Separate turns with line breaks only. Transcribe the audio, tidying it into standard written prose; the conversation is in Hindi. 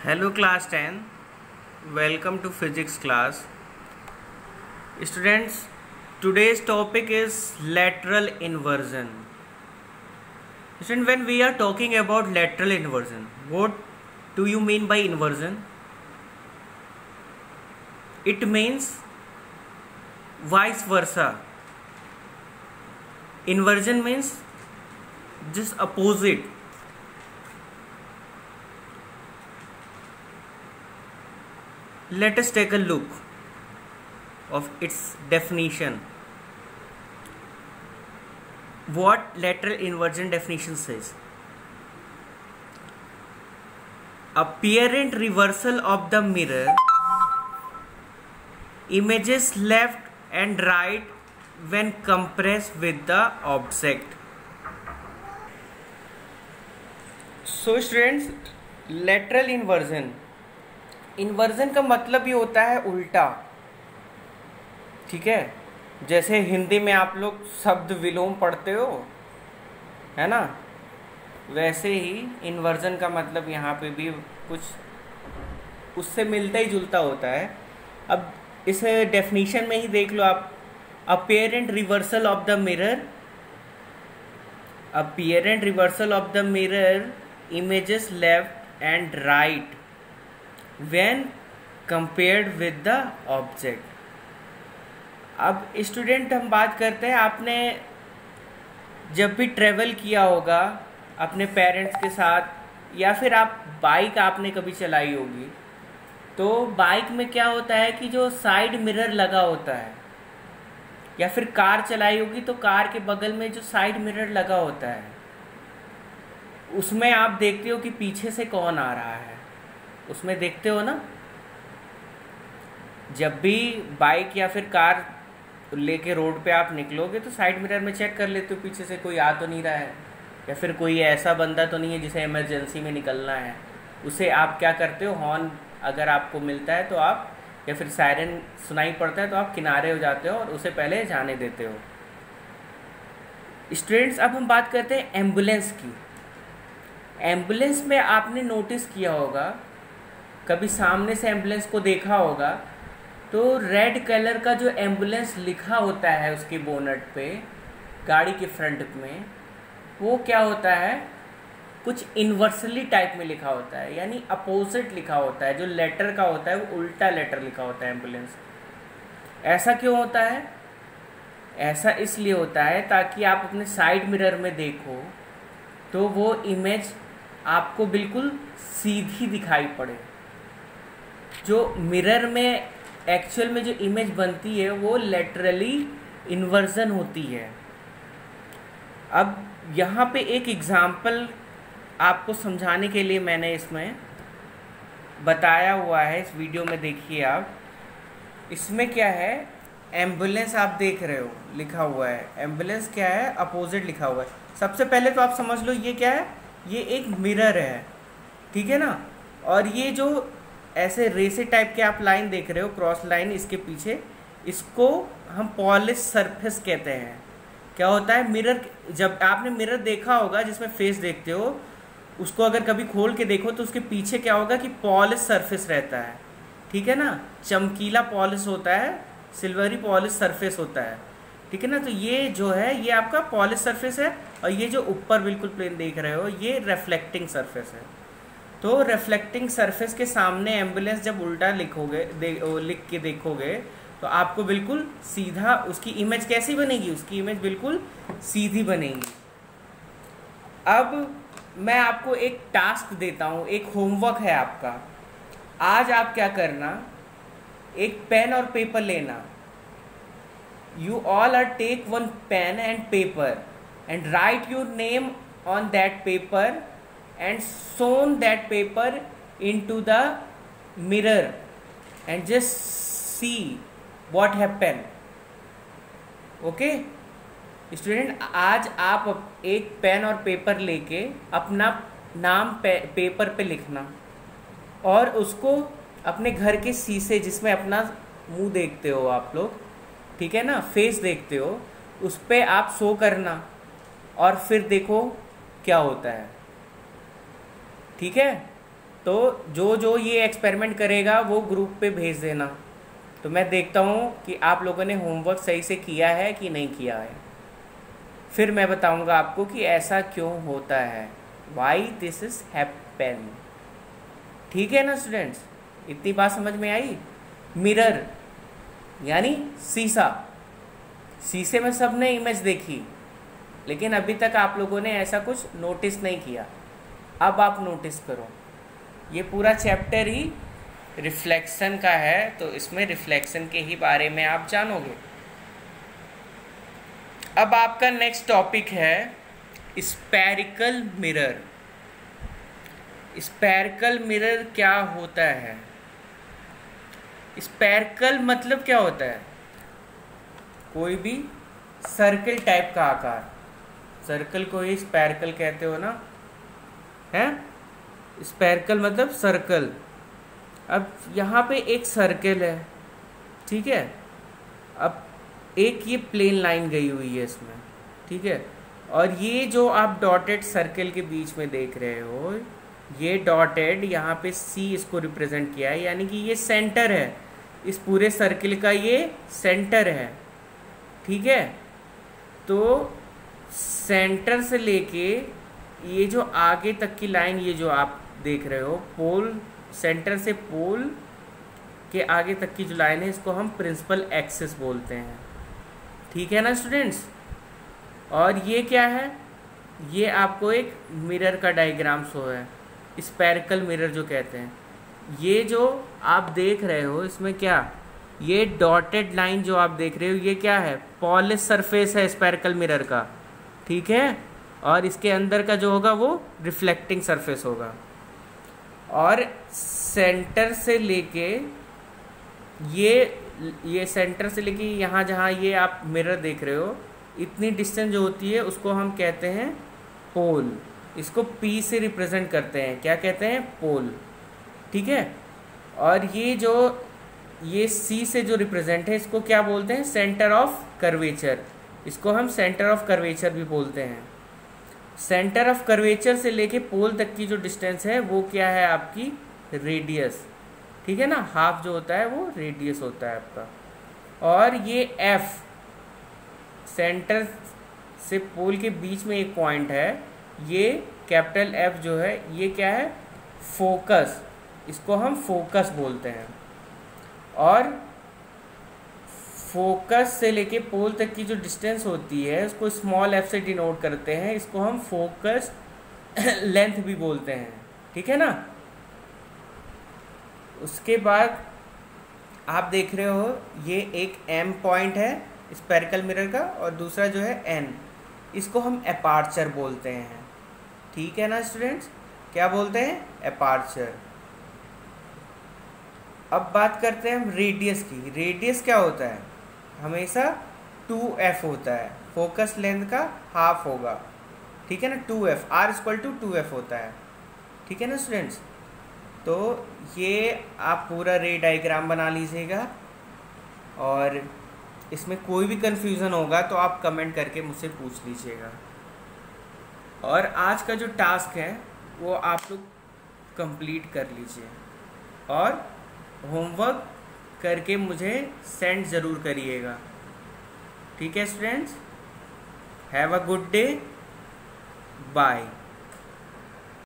Hello class 10, welcome to physics class. Students, today's topic is lateral inversion. Students, when we are talking about lateral inversion, what do you mean by inversion? It means vice versa. Inversion means just opposite. Let us take a look of its definition. What lateral inversion definition says? Apparent reversal of the mirror images left and right when compressed with the object. So students, lateral inversion, inversion का मतलब ये होता है उल्टा, ठीक है। जैसे हिंदी में आप लोग शब्द विलोम पढ़ते हो, है ना, वैसे ही इन्वर्जन का मतलब यहाँ पे भी कुछ उससे मिलता ही जुलता होता है। अब इस डेफिनेशन में ही देख लो आप, apparent reversal of the mirror, apparent reversal of the mirror images left and right when compared with the object। अब स्टूडेंट हम बात करते हैं, आपने जब भी ट्रेवल किया होगा अपने पेरेंट्स के साथ या फिर आप बाइक आपने कभी चलाई होगी, तो बाइक में क्या होता है कि जो साइड मिरर लगा होता है, या फिर कार चलाई होगी तो कार के बगल में जो साइड मिरर लगा होता है उसमें आप देखते हो कि पीछे से कौन आ रहा है, उसमें देखते हो ना। जब भी बाइक या फिर कार लेके रोड पे आप निकलोगे तो साइड मिरर में चेक कर लेते हो पीछे से कोई आ तो नहीं रहा है, या फिर कोई ऐसा बंदा तो नहीं है जिसे इमरजेंसी में निकलना है। उसे आप क्या करते हो, हॉर्न अगर आपको मिलता है तो आप, या फिर सायरन सुनाई पड़ता है तो आप किनारे हो जाते हो और उसे पहले जाने देते हो। स्टूडेंट्स, अब हम बात करते हैं एम्बुलेंस की। एम्बुलेंस में आपने नोटिस किया होगा, कभी सामने से एम्बुलेंस को देखा होगा तो रेड कलर का जो एम्बुलेंस लिखा होता है उसके बोनट पे, गाड़ी के फ्रंट में, वो क्या होता है, कुछ इन्वर्सली टाइप में लिखा होता है, यानी अपोजिट लिखा होता है। जो लेटर का होता है वो उल्टा लेटर लिखा होता है एम्बुलेंस। ऐसा क्यों होता है? ऐसा इसलिए होता है ताकि आप अपने साइड मिरर में देखो तो वो इमेज आपको बिल्कुल सीधी दिखाई पड़े। जो मिरर में एक्चुअल में जो इमेज बनती है वो लेटरली इन्वर्जन होती है। अब यहाँ पे एक एग्जाम्पल आपको समझाने के लिए मैंने इसमें बताया हुआ है, इस वीडियो में देखिए आप। इसमें क्या है, एम्बुलेंस आप देख रहे हो लिखा हुआ है, एम्बुलेंस क्या है, अपोजिट लिखा हुआ है। सबसे पहले तो आप समझ लो ये क्या है, ये एक मिरर है, ठीक है ना। और ये जो ऐसे रेसे टाइप के आप लाइन देख रहे हो, क्रॉस लाइन इसके पीछे, इसको हम पॉलिश सरफेस कहते हैं। क्या होता है, मिरर, जब आपने मिरर देखा होगा जिसमें फेस देखते हो, उसको अगर कभी खोल के देखो तो उसके पीछे क्या होगा कि पॉलिश सरफेस रहता है, ठीक है ना। चमकीला पॉलिश होता है, सिल्वरी पॉलिश सरफेस होता है, ठीक है ना। तो ये जो है ये आपका पॉलिश सरफेस है, और ये जो ऊपर बिल्कुल प्लेन देख रहे हो ये रिफ्लेक्टिंग सरफेस है। तो रिफ्लेक्टिंग सरफेस के सामने एम्बुलेंस जब उल्टा लिखोगे, लिख के देखोगे तो आपको बिल्कुल सीधा उसकी इमेज कैसी बनेगी, उसकी इमेज बिल्कुल सीधी बनेगी। अब मैं आपको एक टास्क देता हूँ, एक होमवर्क है आपका। आज आप क्या करना, एक पेन और पेपर लेना। You all are take one pen and paper and write your name on that paper and sewn that paper into the mirror and just see what happen। okay student, आज आप एक पेन और पेपर लेके अपना नाम पेपर पे लिखना और उसको अपने घर के शीशे, जिसमें अपना मुंह देखते हो आप लोग, ठीक है ना, फेस देखते हो, उस पर आप शो करना और फिर देखो क्या होता है। ठीक है, तो जो जो ये एक्सपेरिमेंट करेगा वो ग्रुप पे भेज देना, तो मैं देखता हूँ कि आप लोगों ने होमवर्क सही से किया है कि नहीं किया है। फिर मैं बताऊँगा आपको कि ऐसा क्यों होता है, वाई दिस इज़ हैपन। ठीक है ना स्टूडेंट्स, इतनी बात समझ में आई। मिरर यानी शीशा, शीशे में सब ने इमेज देखी, लेकिन अभी तक आप लोगों ने ऐसा कुछ नोटिस नहीं किया। अब आप नोटिस करो, ये पूरा चैप्टर ही रिफ्लेक्शन का है, तो इसमें रिफ्लेक्शन के ही बारे में आप जानोगे। अब आपका नेक्स्ट टॉपिक है स्फेरिकल मिरर। स्फेरिकल मिरर क्या होता है? स्फेरिकल मतलब क्या होता है? कोई भी सर्कल टाइप का आकार, सर्कल को ही स्फेरिकल कहते हो ना, है? स्फेरिकल मतलब सर्कल। अब यहाँ पे एक सर्कल है, ठीक है, अब एक ये प्लेन लाइन गई हुई है इसमें, ठीक है, और ये जो आप डॉटेड सर्कल के बीच में देख रहे हो, ये डॉटेड यहाँ पे सी इसको रिप्रेजेंट किया है, यानी कि ये सेंटर है, इस पूरे सर्कल का ये सेंटर है, ठीक है। तो सेंटर से लेके ये जो आगे तक की लाइन, ये जो आप देख रहे हो, पोल, सेंटर से पोल के आगे तक की जो लाइन है, इसको हम प्रिंसिपल एक्सिस बोलते हैं, ठीक है ना स्टूडेंट्स। और ये क्या है? ये आपको एक मिरर का डायग्राम शो है, स्फेरिकल मिरर जो कहते हैं। ये जो आप देख रहे हो इसमें क्या, ये डॉटेड लाइन जो आप देख रहे हो, ये क्या है? पॉलिश सरफेस है स्फेरिकल मिरर का, ठीक है, और इसके अंदर का जो होगा वो रिफ्लेक्टिंग सरफेस होगा। और सेंटर से लेके ये सेंटर से लेके यहाँ जहाँ ये आप मिरर देख रहे हो, इतनी डिस्टेंस जो होती है उसको हम कहते हैं पोल। इसको P से रिप्रेजेंट करते हैं, क्या कहते हैं? पोल, ठीक है। और ये जो ये C से जो रिप्रेजेंट है, इसको क्या बोलते हैं? Centre of curvature. इसको हम सेंटर ऑफ कर्वेचर भी बोलते हैं। सेंटर ऑफ कर्वेचर से लेके पोल तक की जो डिस्टेंस है वो क्या है? आपकी रेडियस, ठीक है ना। हाफ जो होता है वो रेडियस होता है आपका। और ये F, सेंटर से पोल के बीच में एक पॉइंट है, ये कैपिटल F जो है, ये क्या है? फोकस, इसको हम फोकस बोलते हैं। और फोकस से लेके पोल तक की जो डिस्टेंस होती है उसको स्मॉल f से डिनोट करते हैं, इसको हम फोकस लेंथ भी बोलते हैं, ठीक है ना। उसके बाद आप देख रहे हो ये एक M पॉइंट है स्फेरिकल मिरर का, और दूसरा जो है N, इसको हम एपार्चर बोलते हैं, ठीक है ना स्टूडेंट्स। क्या बोलते हैं? एपार्चर। अब बात करते हैं हम रेडियस की। रेडियस क्या होता है? हमेशा 2f होता है, फोकस लेंथ का हाफ होगा, ठीक है ना। 2f, r equal to 2f होता है, ठीक है ना स्टूडेंट्स। तो ये आप पूरा रे डायग्राम बना लीजिएगा, और इसमें कोई भी कन्फ्यूज़न होगा तो आप कमेंट करके मुझसे पूछ लीजिएगा। और आज का जो टास्क है वो आप लोग कंप्लीट कर लीजिए, और होमवर्क करके मुझे सेंड ज़रूर करिएगा, ठीक है students. Have a good day, bye.